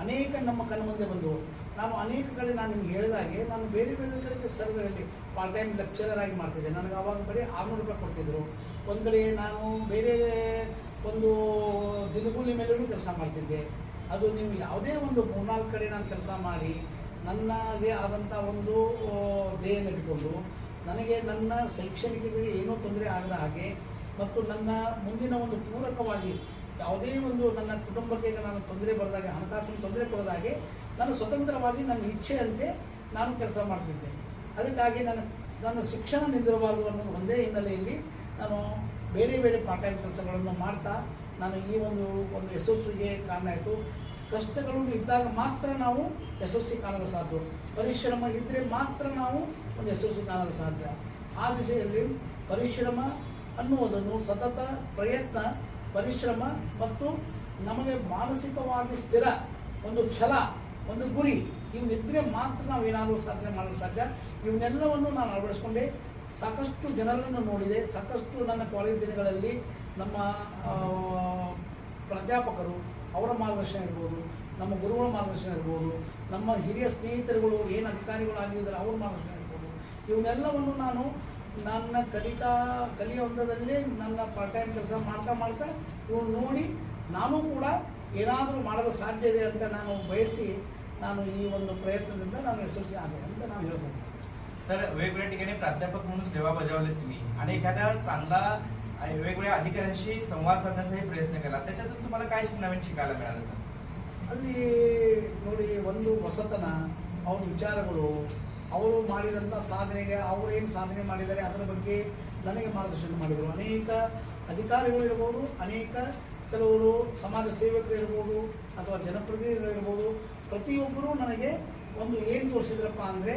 ಅನೇಕ ನಮ್ಮ ಕಣ್ಣು ಮುಂದೆ ಬಂದವು. ನಾನು ಅನೇಕ ಕಡೆ ನಾನು ನಿಮ್ಗೆ ಹೇಳಿದಾಗೆ ನಾನು ಬೇರೆ ಬೇರೆ ಕಡೆಗೆ ಸರ್ಗಳಲ್ಲಿ ಪಾರ್ಟ್ ಟೈಮ್ ಲೆಕ್ಚರರ್ ಆಗಿ ಮಾಡ್ತಿದ್ದೆ. ನನಗೆ ಅವಾಗ ಬರೀ 600 ರೂಪಾಯಿ ಕೊಡ್ತಿದ್ರು. ಒಂದು ಕಡೆ ನಾನು ಬೇರೆ ಒಂದು ದಿನಗೂಲಿ ಮೇಲೂ ಕೆಲಸ ಮಾಡ್ತಿದ್ದೆ. ಅದು ನೀವು ಯಾವುದೇ ಒಂದು 3-4 ಕಡೆ ನಾನು ಕೆಲಸ ಮಾಡಿ ನನಗೆ ಆದಂಥ ಒಂದು ಧ್ಯೇಯನ ಇಟ್ಕೊಂಡು ನನಗೆ ನನ್ನ ಶೈಕ್ಷಣಿಕರಿಗೆ ಏನೂ ತೊಂದರೆ ಆಗದ ಹಾಗೆ ಮತ್ತು ನನ್ನ ಮುಂದಿನ ಒಂದು ಪೂರಕವಾಗಿ ಯಾವುದೇ ಒಂದು ನನ್ನ ಕುಟುಂಬಕ್ಕೆ ನಾನು ತೊಂದರೆ ಬರದಾಗ ಹಣಕಾಸಿನ ತೊಂದರೆ ಕೊಡದಾಗೆ ನಾನು ಸ್ವತಂತ್ರವಾಗಿ ನನ್ನ ಇಚ್ಛೆಯಂತೆ ನಾನು ಕೆಲಸ ಮಾಡ್ತಿದ್ದೆ. ಅದಕ್ಕಾಗಿ ನನ್ನ ಶಿಕ್ಷಣ ನಿಂದಿರಬಾರದು ಅನ್ನೋದು ಒಂದೇ ಹಿನ್ನೆಲೆಯಲ್ಲಿ ನಾನು ಬೇರೆ ಬೇರೆ ಪಾರ್ಟ್ ಟೈಮ್ ಕೆಲಸಗಳನ್ನು ಮಾಡ್ತಾ ನಾನು ಈ ಒಂದು ಯಶಸ್ವಿಗೆ ಕಾರಣ ಆಯಿತು. ಕಷ್ಟಗಳು ಇದ್ದಾಗ ಮಾತ್ರ ನಾವು ಯಶಸ್ವಿ ಕಾಣಲು ಸಾಧ್ಯ. ಪರಿಶ್ರಮ ಇದ್ದರೆ ಮಾತ್ರ ನಾವು ಒಂದು ಯಶಸ್ವಿ ಕಾಣಲು ಸಾಧ್ಯ. ಆ ದಿಶೆಯಲ್ಲಿ ಪರಿಶ್ರಮ ಅನ್ನುವುದನ್ನು ಸತತ ಪ್ರಯತ್ನ, ಪರಿಶ್ರಮ ಮತ್ತು ನಮಗೆ ಮಾನಸಿಕವಾಗಿ ಸ್ಥಿರ ಒಂದು ಛಲ, ಒಂದು ಗುರಿ ಇವನ್ನಿದ್ದರೆ ಮಾತ್ರ ನಾವು ಏನಾದರೂ ಸಾಧನೆ ಮಾಡಲು ಸಾಧ್ಯ. ಇವನ್ನೆಲ್ಲವನ್ನು ನಾನು ಅಳವಡಿಸ್ಕೊಂಡೆ. ಸಾಕಷ್ಟು ಜನರನ್ನು ನೋಡಿದೆ. ಸಾಕಷ್ಟು ನನ್ನ ಕಾಲೇಜ್ ದಿನಗಳಲ್ಲಿ ನಮ್ಮ ಪ್ರಾಧ್ಯಾಪಕರು ಅವರ ಮಾರ್ಗದರ್ಶನ ಇರ್ಬೋದು, ನಮ್ಮ ಗುರುಗಳ ಮಾರ್ಗದರ್ಶನ ಇರ್ಬೋದು, ನಮ್ಮ ಹಿರಿಯ ಸ್ನೇಹಿತರುಗಳು ಏನು ಅಧಿಕಾರಿಗಳು ಆಗಿದ್ದಾರೆ ಅವ್ರ ಮಾರ್ಗದರ್ಶನ ಇರ್ಬೋದು. ಇವನ್ನೆಲ್ಲವನ್ನು ನಾನು ನನ್ನ ಕಲಿಯ ಒಂದರಲ್ಲೇ ನನ್ನ ಪಾರ್ಟ್ ಟೈಮ್ ಕೆಲಸ ಮಾಡ್ತಾ ಇವನು ನೋಡಿ ನಾನು ಕೂಡ ಏನಾದರೂ ಮಾಡಲು ಸಾಧ್ಯ ಇದೆ ಅಂತ ನಾನು ಬಯಸಿ ನಾನು ಈ ಒಂದು ಪ್ರಯತ್ನದಿಂದ ನಾನು ಯಶಸ್ವಿ ಆದೆ ಅಂತ ನಾನು ಹೇಳ್ಬೋದು. सर वेगवेगळ्या ठिकाणी प्राध्यापक म्हणून सेवा बजावली तुम्ही आणि एखाद्या चांगला वेगवेगळ्या अधिकाऱ्यांशी संवाद साधण्याचाही प्रयत्न केला, त्याच्यातून तुम्हाला काय नवीन शिकायला मिळालं सर? ಅಲ್ಲಿ ನೋಡಿ, ಒಂದು ಹೊಸತನ, ಅವ್ರ ವಿಚಾರಗಳು, ಅವರು ಮಾಡಿದಂಥ ಸಾಧನೆಗೆ ಅವರೇನು ಸಾಧನೆ ಮಾಡಿದ್ದಾರೆ ಅದರ ಬಗ್ಗೆ ನನಗೆ ಮಾರ್ಗದರ್ಶನ ಮಾಡಿದರು. ಅನೇಕ ಅಧಿಕಾರಿಗಳು ಇರ್ಬೋದು, ಅನೇಕ ಕೆಲವರು ಸಮಾಜ ಸೇವಕರು ಇರ್ಬೋದು ಅಥವಾ ಜನಪ್ರತಿನಿಧಿಗಳು ಇರ್ಬೋದು, ಪ್ರತಿಯೊಬ್ಬರೂ ನನಗೆ ಒಂದು ಏನು ತೋರಿಸಿದ್ರಪ್ಪ ಅಂದರೆ,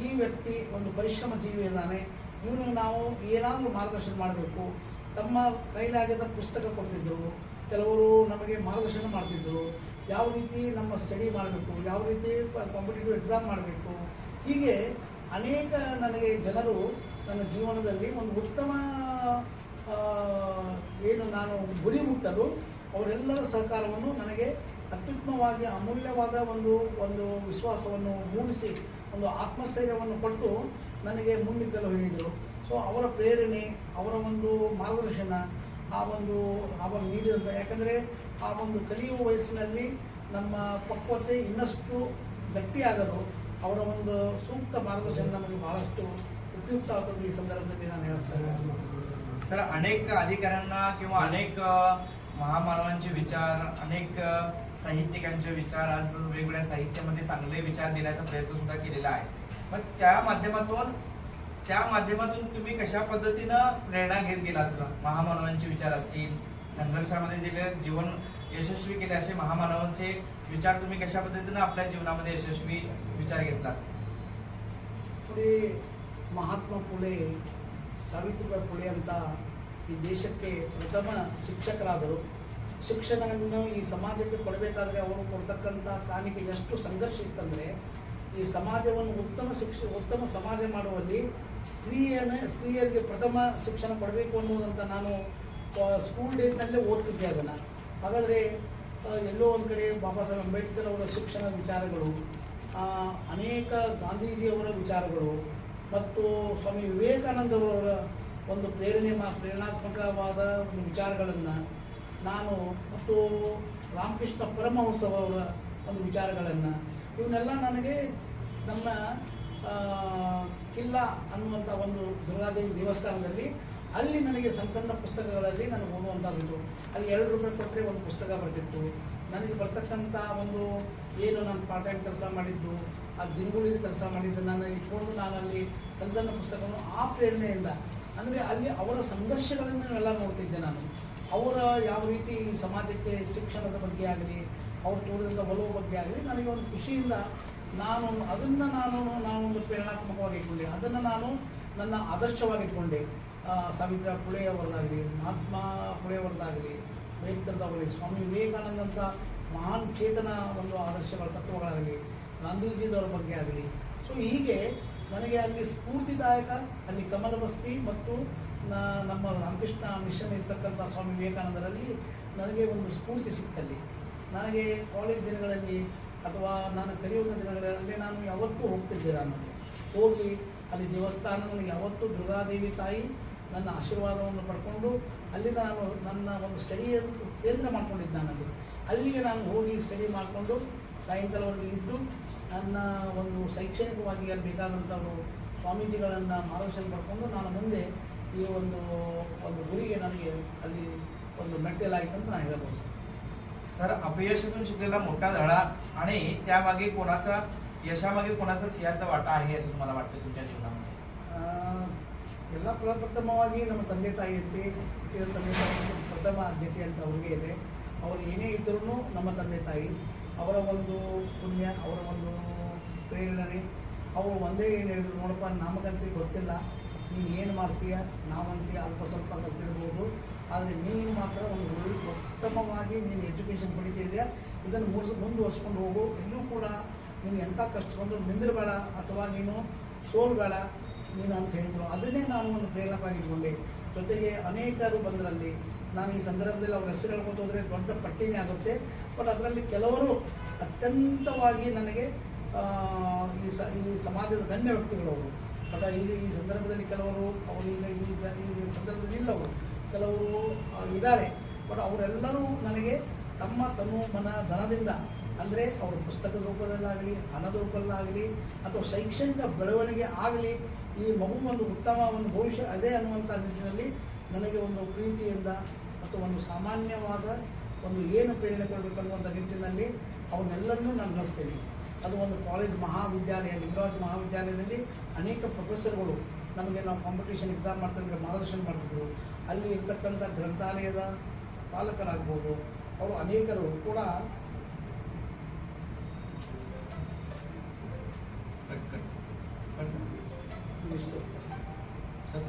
ಈ ವ್ಯಕ್ತಿ ಒಂದು ಪರಿಶ್ರಮ ಜೀವಿ ಇದ್ದಾನೆ, ಇವನು ನಾವು ಏನಾದರೂ ಮಾರ್ಗದರ್ಶನ ಮಾಡಬೇಕು. ತಮ್ಮ ಕೈಲಾಗಿದ್ದ ಪುಸ್ತಕ ಕೊಡ್ತಿದ್ದರು, ಕೆಲವರು ನಮಗೆ ಮಾರ್ಗದರ್ಶನ ಮಾಡ್ತಿದ್ದರು, ಯಾವ ರೀತಿ ನಮ್ಮ ಸ್ಟಡಿ ಮಾಡಬೇಕು, ಯಾವ ರೀತಿ ಕಾಂಪಿಟೇಟಿವ್ ಎಕ್ಸಾಮ್ ಮಾಡಬೇಕು. ಹೀಗೆ ಅನೇಕ ನನಗೆ ಜನರು ನನ್ನ ಜೀವನದಲ್ಲಿ ಒಂದು ಉತ್ತಮ ಏನು ನಾನು ಗುರಿ ಮುಟ್ಟಲು ಅವರೆಲ್ಲರ ಸಹಕಾರವನ್ನು ನನಗೆ ಅತ್ಯುತ್ತಮವಾಗಿ ಅಮೂಲ್ಯವಾದ ಒಂದು ವಿಶ್ವಾಸವನ್ನು ಮೂಡಿಸಿ, ಒಂದು ಆತ್ಮಸ್ಥೈರ್ಯವನ್ನು ಕೊಟ್ಟು ನನಗೆ ಮುಂದಿದ್ದಲು ಹೇಳಿದರು. ಸೊ ಅವರ ಪ್ರೇರಣೆ, ಅವರ ಒಂದು ಮಾರ್ಗದರ್ಶನ, ಅವರು ನೀಡಿದಂಥ, ಯಾಕಂದರೆ ಆ ಒಂದು ಕಲಿಯುವ ವಯಸ್ಸಿನಲ್ಲಿ ನಮ್ಮ ಪಕ್ವತೆ ಇನ್ನಷ್ಟು ಗಟ್ಟಿಯಾಗಲು ಅವರ ಒಂದು ಸೂಕ್ತ ಮಾರ್ಗದರ್ಶನ ನಮಗೆ ಬಹಳಷ್ಟು उपयुक्त ಆಗ್ತದೆ. ಈ ಸಂದರ್ಭದಲ್ಲಿ ನಾನು ಹೇಳ್ತೇನೆ सर, अनेक अधिकाऱ्यांना किंवा अनेक महामानवांचे विचार, अनेक साहित्यिकांचे विचार, आज वेगवेगळ्या साहित्यामध्ये चांगले विचार देण्याचा प्रयत्न सुद्धा केलेला आहे. मग त्या माध्यमातून तुम्ही कशा पद्धतीनं प्रेरणा घेत गेला सर? महामानवांचे विचार असतील, संघर्षामध्ये दिले जीवन यशस्वी केले असे महामानवांचे विचार तुम्ही कशा पद्धतीनं आपल्या जीवनामध्ये यशस्वी विचार घेतला? पुढे ಮಹಾತ್ಮ ಫುಲೆ, ಸಾವಿತ್ರಿಬಾಯಿ ಫುಲೆ ಅಂತ ಈ ದೇಶಕ್ಕೆ ಪ್ರಥಮ ಶಿಕ್ಷಕರಾದರು. ಶಿಕ್ಷಣವನ್ನು ಈ ಸಮಾಜಕ್ಕೆ ಕೊಡಬೇಕಾದ್ರೆ ಅವರು ಕೊಡ್ತಕ್ಕಂಥ ಕಾಣಿಕೆ ಎಷ್ಟು ಸಂಘರ್ಷ ಇತ್ತಂದರೆ, ಈ ಸಮಾಜವನ್ನು ಉತ್ತಮ ಸಮಾಜ ಮಾಡುವಲ್ಲಿ ಸ್ತ್ರೀಯರಿಗೆ ಪ್ರಥಮ ಶಿಕ್ಷಣ ಕೊಡಬೇಕು ಅನ್ನೋದಂತ ನಾನು ಸ್ಕೂಲ್ ಡೇಸ್ನಲ್ಲೇ ಓದ್ತಿದ್ದೆ ಅದನ್ನು. ಹಾಗಾದರೆ ಎಲ್ಲೋ ಒಂದು ಕಡೆ ಬಾಬಾ ಸಾಹೇಬ್ ಅಂಬೇಡ್ಕರ್ ಅವರ ಶಿಕ್ಷಣದ ವಿಚಾರಗಳು, ಅನೇಕ ಗಾಂಧೀಜಿಯವರ ವಿಚಾರಗಳು ಮತ್ತು ಸ್ವಾಮಿ ವಿವೇಕಾನಂದರವರ ಒಂದು ಪ್ರೇರಣಾತ್ಮಕವಾದ ಒಂದು ವಿಚಾರಗಳನ್ನು ನಾನು, ಮತ್ತು ರಾಮಕೃಷ್ಣ ಪರಮಹಂಸವರ ಒಂದು ವಿಚಾರಗಳನ್ನು, ಇವನ್ನೆಲ್ಲ ನನಗೆ ನಮ್ಮ ಕಿಲ್ಲಾ ಅನ್ನುವಂಥ ಒಂದು ದುರ್ಗಾದೇವಿ ದೇವಸ್ಥಾನದಲ್ಲಿ ಅಲ್ಲಿ ನನಗೆ ಸಣ್ಣ ಸಣ್ಣ ಪುಸ್ತಕಗಳಲ್ಲಿ ನನಗೆ ಓದುವಂಥದ್ದು. ಅಲ್ಲಿ 2 ರೂಪಾಯಿ ಕೊಟ್ಟರೆ ಒಂದು ಪುಸ್ತಕ ಬರ್ತಿತ್ತು. ನನಗೆ ಬರ್ತಕ್ಕಂಥ ಒಂದು ಏನು ನಾನು ಪಾರ್ಟ್ ಟೈಮ್ ಕೆಲಸ ಮಾಡಿದ್ದು, ಆ ದಿನಗೂಲಿ ಕೆಲಸ ಮಾಡಿದ್ದು ನಾನು ಇಟ್ಕೊಂಡು ನಾನು ಅಲ್ಲಿ ಸಣ್ಣ ಸಣ್ಣ ಪುಸ್ತಕವನ್ನು ಆ ಪ್ರೇರಣೆಯಿಂದ, ಅಂದರೆ ಅಲ್ಲಿ ಅವರ ಸಂಘರ್ಷಗಳನ್ನು ಎಲ್ಲ ನೋಡ್ತಿದ್ದೆ ನಾನು. ಅವರ ಯಾವ ರೀತಿ ಈ ಸಮಾಜಕ್ಕೆ ಶಿಕ್ಷಣದ ಬಗ್ಗೆ ಆಗಲಿ, ಅವ್ರು ತೋರಿದಂಥ ಒಲವು ಬಗ್ಗೆ ಆಗಲಿ, ನನಗೆ ಒಂದು ಖುಷಿಯಿಂದ ಅದನ್ನು ನಾನೊಂದು ಪ್ರೇರಣಾತ್ಮಕವಾಗಿ ಇಟ್ಕೊಂಡೆ. ಅದನ್ನು ನಾನು ನನ್ನ ಆದರ್ಶವಾಗಿ ಇಟ್ಕೊಂಡೆ. ಸಾವಿತ್ರಿಬಾಯಿ ಫುಲೆ ಅವರದಾಗಲಿ, ಮಹಾತ್ಮ ಫುಲೆ ಅವರದಾಗಲಿ, ಅಂಬೇಡ್ಕರ್ದಾಗಲಿ, ಸ್ವಾಮಿ ವಿವೇಕಾನಂದ ಅಂತ ಮಹಾನ್ ಚೇತನ ಒಂದು ಆದರ್ಶಗಳ ತತ್ವಗಳಾಗಲಿ, ಗಾಂಧೀಜಿದವರ ಬಗ್ಗೆ ಆಗಲಿ. ಸೊ ಹೀಗೆ ನನಗೆ ಅಲ್ಲಿ ಸ್ಫೂರ್ತಿದಾಯಕ, ಅಲ್ಲಿ ಕಮಲ ಬಸ್ತಿ ಮತ್ತು ನಮ್ಮ ರಾಮಕೃಷ್ಣ ಮಿಷನ್ ಇರ್ತಕ್ಕಂಥ ಸ್ವಾಮಿ ವಿವೇಕಾನಂದರಲ್ಲಿ ನನಗೆ ಒಂದು ಸ್ಫೂರ್ತಿ ಸಿಕ್ಕಲ್ಲಿ. ನನಗೆ ಕಾಲೇಜ್ ದಿನಗಳಲ್ಲಿ ಅಥವಾ ನಾನು ಕಲಿಯುವ ದಿನಗಳಲ್ಲಿ ನಾನು ಯಾವತ್ತೂ ಹೋಗ್ತಿದ್ದೆ. ನಾನು ಹೋಗಿ ಅಲ್ಲಿ ದೇವಸ್ಥಾನ ನನಗೆ ಯಾವತ್ತೂ ದುರ್ಗಾದೇವಿ ತಾಯಿ ನನ್ನ ಆಶೀರ್ವಾದವನ್ನು ಪಡ್ಕೊಂಡು ಅಲ್ಲಿಂದ ನಾನು ನನ್ನ ಒಂದು ಸ್ಟಡಿ ಕೇಂದ್ರ ಮಾಡ್ಕೊಂಡಿದ್ದೆ. ನಾನು ಅಲ್ಲಿಗೆ ನಾನು ಹೋಗಿ ಸ್ಟಡಿ ಮಾಡಿಕೊಂಡು ಸಾಯಂಕಾಲವರೆಗೆ ಇದ್ದು ನನ್ನ ಒಂದು ಶೈಕ್ಷಣಿಕವಾಗಿ ಅಲ್ಲಿ ಬೇಕಾದಂಥವರು ಸ್ವಾಮೀಜಿಗಳನ್ನು ಮಾರ್ಗದರ್ಶನ ಪಡ್ಕೊಂಡು ನಾನು ಮುಂದೆ ಈ ಒಂದು ಗುರಿಗೆ ನನಗೆ ಅಲ್ಲಿ ಒಂದು ಮೆಟ್ಟಲಾಯಿತು ಅಂತ ನಾನು ಹೇಳಬಹುದು. सर, अपयशातून शिकलेला मोठा धडा आणि त्यामागे यशामागे कोणाचा सिंहाचा वाटा आहे असं तुम्हाला वाटतं तुमच्या जीवनामध्ये? ಎಲ್ಲ ಪ್ರಥಮವಾಗಿ ನಮ್ಮ ತಂದೆ ತಾಯಿ ಇದ್ದೆ. ತಂದೆ ತಾಯಿ ಪ್ರಥಮ ಆದ್ಯತೆ ಅಂತ ಅವ್ರಿಗೆ ಇದೆ. ಅವರು ಏನೇ ಇದ್ದರೂ ನಮ್ಮ ತಂದೆ ತಾಯಿ ಅವರ ಒಂದು ಪುಣ್ಯ, ಅವರ ಒಂದು ಪ್ರೇರಣೆ. ಅವರು ಒಂದೇ ಏನು ಹೇಳಿದ್ರು, ನೋಡಪ್ಪ ನಮಗಂತೂ ಗೊತ್ತಿಲ್ಲ, ನೀನು ಏನು ಮಾಡ್ತೀಯ, ನಾವಂತೀಯ ಅಲ್ಪ ಸ್ವಲ್ಪ ಕಲ್ತಿರ್ಬೋದು, ಆದರೆ ನೀನು ಮಾತ್ರ ಒಂದು ಉತ್ತಮವಾಗಿ ನೀನು ಎಜುಕೇಷನ್ ಪಡಿತಿದೆಯಾ, ಇದನ್ನು ಮುಂದುವರ್ಸ್ಕೊಂಡು ಹೋಗು. ಎಲ್ಲೂ ಕೂಡ ನೀನು ಎಂಥ ಕಷ್ಟ ಬಂದರೂ ನಿಂದಿರಬೇಡ ಅಥವಾ ನೀನು ಸೋಲ್ಬೇಡ ನೀನು ಅಂತ ಹೇಳಿದರು. ಅದನ್ನೇ ನಾನು ಒಂದು ಪ್ರೇರಣವಾಗಿ ಇಟ್ಕೊಂಡೆ. ಜೊತೆಗೆ ಅನೇಕರು ಬಂದರಲ್ಲಿ ನಾನು ಈ ಸಂದರ್ಭದಲ್ಲಿ ಅವ್ರ ಹೆಸರು ಹೇಳ್ಕೊತ ಹೋದರೆ ದೊಡ್ಡ ಪಟ್ಟಿನೇ ಆಗುತ್ತೆ. ಬಟ್ ಅದರಲ್ಲಿ ಕೆಲವರು ಅತ್ಯಂತವಾಗಿ ನನಗೆ ಈ ಸಮಾಜದ ಗಣ್ಯ ವ್ಯಕ್ತಿಗಳು ಅವರು. ಬಟ್ ಈ ಸಂದರ್ಭದಲ್ಲಿ ಕೆಲವರು ಅವರು ಈ ಸಂದರ್ಭದಲ್ಲಿ ಇಲ್ಲವರು, ಕೆಲವರು ಇದ್ದಾರೆ. ಬಟ್ ಅವರೆಲ್ಲರೂ ನನಗೆ ತಮ್ಮ ತನು ಮನ ಧನದಿಂದ ಅಂದರೆ ಅವರು ಪುಸ್ತಕದ ರೂಪದಲ್ಲಾಗಲಿ ಹಣದ ರೂಪದಲ್ಲಾಗಲಿ ಅಥವಾ ಶೈಕ್ಷಣಿಕ ಬೆಳವಣಿಗೆ ಆಗಲಿ ಈ ಮಗು ಒಂದು ಉತ್ತಮ ಒಂದು ಭವಿಷ್ಯ ಅದೇ ಅನ್ನುವಂಥ ನಿಟ್ಟಿನಲ್ಲಿ ನನಗೆ ಒಂದು ಪ್ರೀತಿಯಿಂದ ಮತ್ತು ಒಂದು ಸಾಮಾನ್ಯವಾದ ಒಂದು ಏನು ಪ್ರೇರಣೆ ಕೊಡಬೇಕು ಅನ್ನುವಂಥ ನಿಟ್ಟಿನಲ್ಲಿ ಅವನ್ನೆಲ್ಲರನ್ನೂ ನಾನು ನಡೆಸ್ತೇನೆ. ಅದು ಒಂದು ಕಾಲೇಜ್ ಮಹಾವಿದ್ಯಾಲಯ, ಲಿಂಗರಾಜ್ ಮಹಾವಿದ್ಯಾಲಯದಲ್ಲಿ ಅನೇಕ ಪ್ರೊಫೆಸರ್ಗಳು ನಮಗೆ ನಾವು ಕಾಂಪಿಟೇಷನ್ ಎಕ್ಸಾಮ್ ಮಾಡ್ತಿದ್ರೆ ಮಾರ್ಗದರ್ಶನ ಮಾಡ್ತಿದ್ರು. ಅಲ್ಲಿ ಇರ್ತಕ್ಕಂಥ ಗ್ರಂಥಾಲಯದ ಪಾಲಕರಾಗ್ಬೋದು, ಅವರು ಅನೇಕರು ಕೂಡ ಸರ್